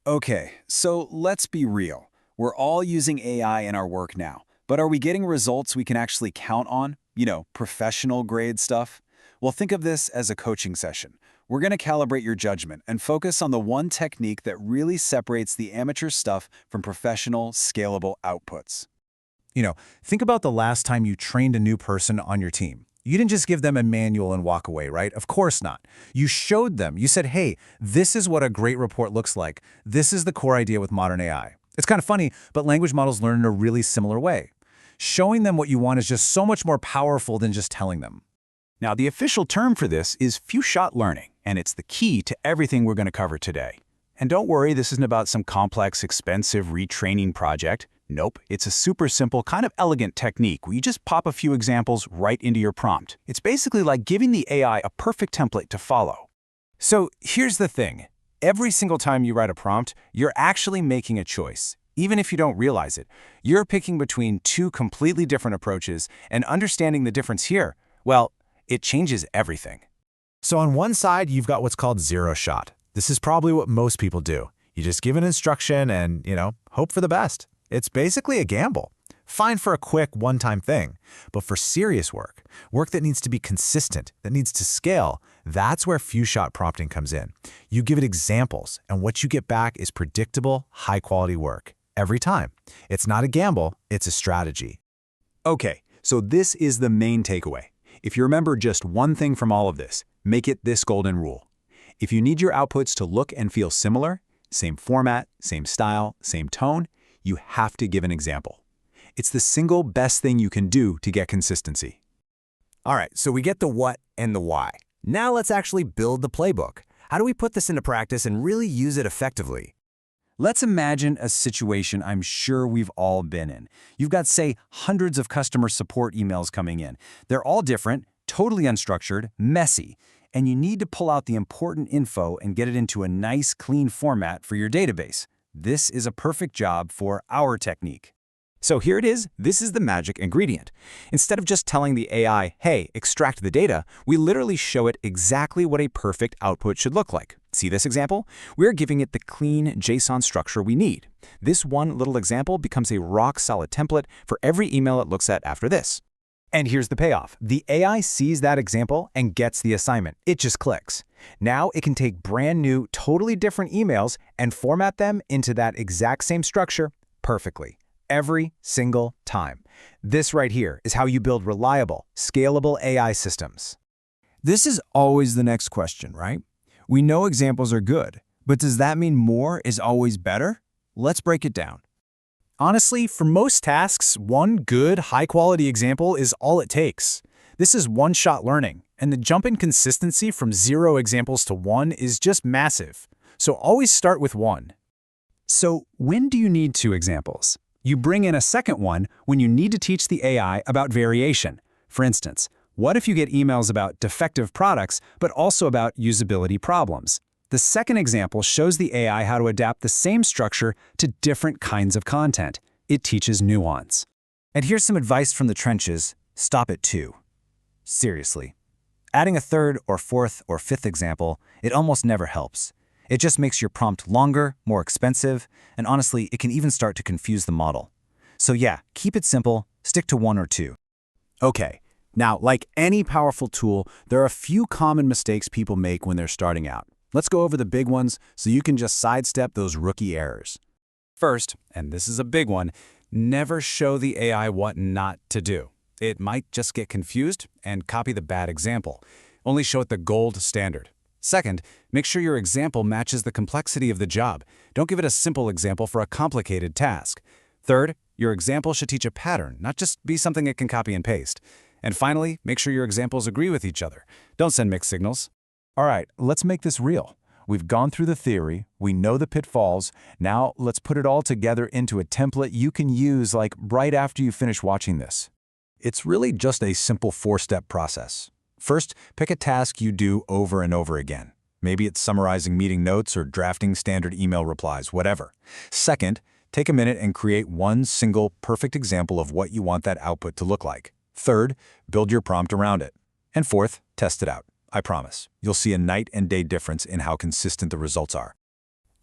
Okay, so let's be real. We're all using AI in our work now, but are we getting results we can actually count on? Professional grade stuff? Well, think of this as a coaching session. We're going to calibrate your judgment and focus on the one technique that really separates the amateur stuff from professional, scalable outputs. You know, think about the last time you trained a new person on your team. You didn't just give them a manual and walk away, right? Of course not. You showed them. You said, hey, this is what a great report looks like. This is the core idea with modern AI. It's kind of funny, but language models learn in a really similar way. Showing them what you want is just so much more powerful than just telling them. Now, the official term for this is few-shot learning, and it's the key to everything we're going to cover today. And don't worry, this isn't about some complex, expensive retraining project. Nope, it's a super simple, kind of elegant technique where you just pop a few examples right into your prompt. It's basically like giving the AI a perfect template to follow. So here's the thing. Every single time you write a prompt, you're actually making a choice. Even if you don't realize it, you're picking between two completely different approaches, and understanding the difference here, well, it changes everything. So on one side, you've got what's called zero shot. This is probably what most people do. You just give an instruction and, hope for the best. It's basically a gamble. Fine for a quick, one-time thing. But for serious work that needs to be consistent, that needs to scale, that's where few-shot prompting comes in. You give it examples, and what you get back is predictable, high-quality work. Every time. It's not a gamble, it's a strategy. Okay, so this is the main takeaway. If you remember just one thing from all of this, make it this golden rule. If you need your outputs to look and feel similar, same format, same style, same tone, you have to give an example. It's the single best thing you can do to get consistency. All right, so we get the what and the why. Now let's actually build the playbook. How do we put this into practice and really use it effectively? Let's imagine a situation I'm sure we've all been in. You've got, say, hundreds of customer support emails coming in. They're all different, totally unstructured, messy, and you need to pull out the important info and get it into a nice, clean format for your database. This is a perfect job for our technique. So here it is. This is the magic ingredient. Instead of just telling the AI, hey, extract the data, we literally show it exactly what a perfect output should look like. See this example? We're giving it the clean JSON structure we need. This one little example becomes a rock-solid template for every email it looks at after this. And here's the payoff. The AI sees that example and gets the assignment. It just clicks. Now it can take brand new, totally different emails and format them into that exact same structure perfectly. Every single time. This right here is how you build reliable, scalable AI systems. This is always the next question, right? We know examples are good, but does that mean more is always better? Let's break it down. Honestly, for most tasks, one good, high-quality example is all it takes. This is one-shot learning, and the jump in consistency from 0 examples to 1 is just massive. So always start with 1. So when do you need 2 examples? You bring in a second one when you need to teach the AI about variation. For instance, what if you get emails about defective products, but also about usability problems? The second example shows the AI how to adapt the same structure to different kinds of content. It teaches nuance. And here's some advice from the trenches. Stop at 2. Seriously. Adding a third or fourth or fifth example, it almost never helps. It just makes your prompt longer, more expensive, and honestly, it can even start to confuse the model. So yeah, keep it simple, stick to 1 or 2. Okay, now like any powerful tool, there are a few common mistakes people make when they're starting out. Let's go over the big ones so you can just sidestep those rookie errors. First, and this is a big one, never show the AI what not to do. It might just get confused and copy the bad example. Only show it the gold standard. Second, make sure your example matches the complexity of the job. Don't give it a simple example for a complicated task. Third, your example should teach a pattern, not just be something it can copy and paste. And finally, make sure your examples agree with each other. Don't send mixed signals. All right, let's make this real. We've gone through the theory, we know the pitfalls, now let's put it all together into a template you can use like right after you finish watching this. It's really just a simple 4-step process. First, pick a task you do over and over again. Maybe it's summarizing meeting notes or drafting standard email replies, whatever. Second, take a minute and create one single perfect example of what you want that output to look like. Third, build your prompt around it. And fourth, test it out. I promise, you'll see a night and day difference in how consistent the results are.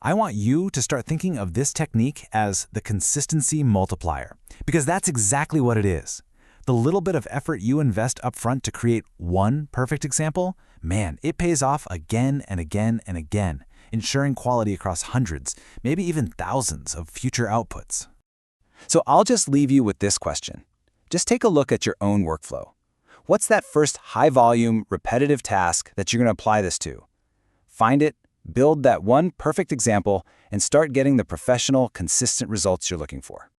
I want you to start thinking of this technique as the consistency multiplier, because that's exactly what it is. The little bit of effort you invest upfront to create one perfect example, man, it pays off again and again and again, ensuring quality across hundreds, maybe even thousands of future outputs. So I'll just leave you with this question. Just take a look at your own workflow. What's that first high-volume, repetitive task that you're going to apply this to? Find it, build that one perfect example, and start getting the professional, consistent results you're looking for.